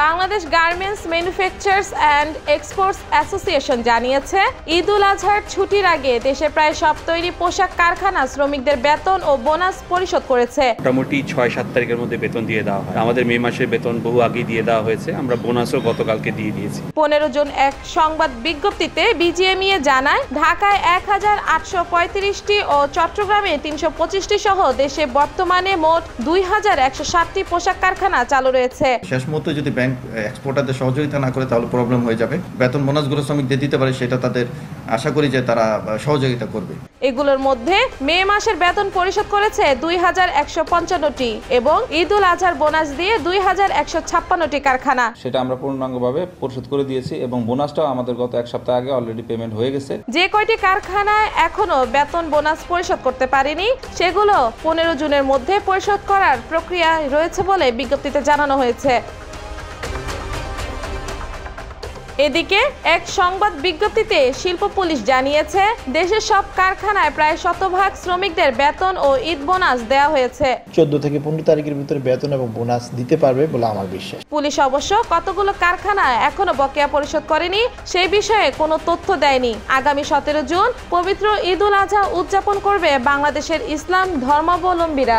Bangladesh garments manufacturers and exports association জানিয়েছে, ঈদ উল আজহার ছুটির আগে দেশে প্রায় সব তৈরি পোশাক কারখানা শ্রমিকদের বেতন ও বোনাস পরিশোধ করেছে। মোটামুটি 6-7 তারিখের মধ্যে বেতন দিয়ে দেওয়া হয়। আমাদের মে মাসের বেতন বহু আগে দিয়ে দেওয়া হয়েছে, আমরা বোনাসও গতকালকে দিয়ে দিয়েছি। 15 জুন এক সংবাদ বিজ্ঞপ্তিতে বিজিএমইএ জানায়, ঢাকায় 1835টি ও চট্টগ্রামে 325টি সহ দেশে বর্তমানে মোট 2160টি পোশাক কারখানা চালু রয়েছে। শেষ মুহূর্তে যদি ব্যাংক এক্সপোর্টারদের সহযোগিতা না করে তাহলে প্রবলেম হয়ে যাবে। বেতন বোনাসগুলো শ্রমিকদের দিতে পারে, সেটা তাদের আশা করি যে তারা সহযোগিতা করবে। এগুলোর মধ্যে মে মাসের বেতন পরিশোধ করেছে 2155টি এবং ঈদ উল আজহার বোনাস দিয়ে 2156টি কারখানা। সেটা আমরা পূর্ণাঙ্গভাবে পরিশোধ করে দিয়েছি এবং বোনাসটাও আমাদের গত এক সপ্তাহ আগে অলরেডি পেমেন্ট হয়ে গেছে। যে কয়টি কারখানায় এখনো বেতন বোনাস পরিশোধ করতে পারেনি, সেগুলো 15 জুনের মধ্যে পরিশোধ করার প্রক্রিয়া রয়েছে বলে বিজ্ঞপ্তিতে জানানো হয়েছে। এদিকে এক সংবাদ বিজ্ঞপ্তিতে শিল্প পুলিশ জানিয়েছে, দেশের সব কারখানায় প্রায় 100% শ্রমিকদের বেতন ও ঈদ বোনাস দেওয়া হয়েছে। 14 থেকে 15 তারিখের ভিতরে বেতন এবং বোনাস দিতে পারবে বলে আমার বিশ্বাস। পুলিশ অবশ্য কতগুলো কারখানা এখনো বকেয়া পরিশোধ করেনি সেই বিষয়ে কোনো তথ্য দেয়নি। আগামী 17 জুন পবিত্র ঈদ উল আজহা উদযাপন করবে বাংলাদেশের ইসলাম ধর্মাবলম্বীরা।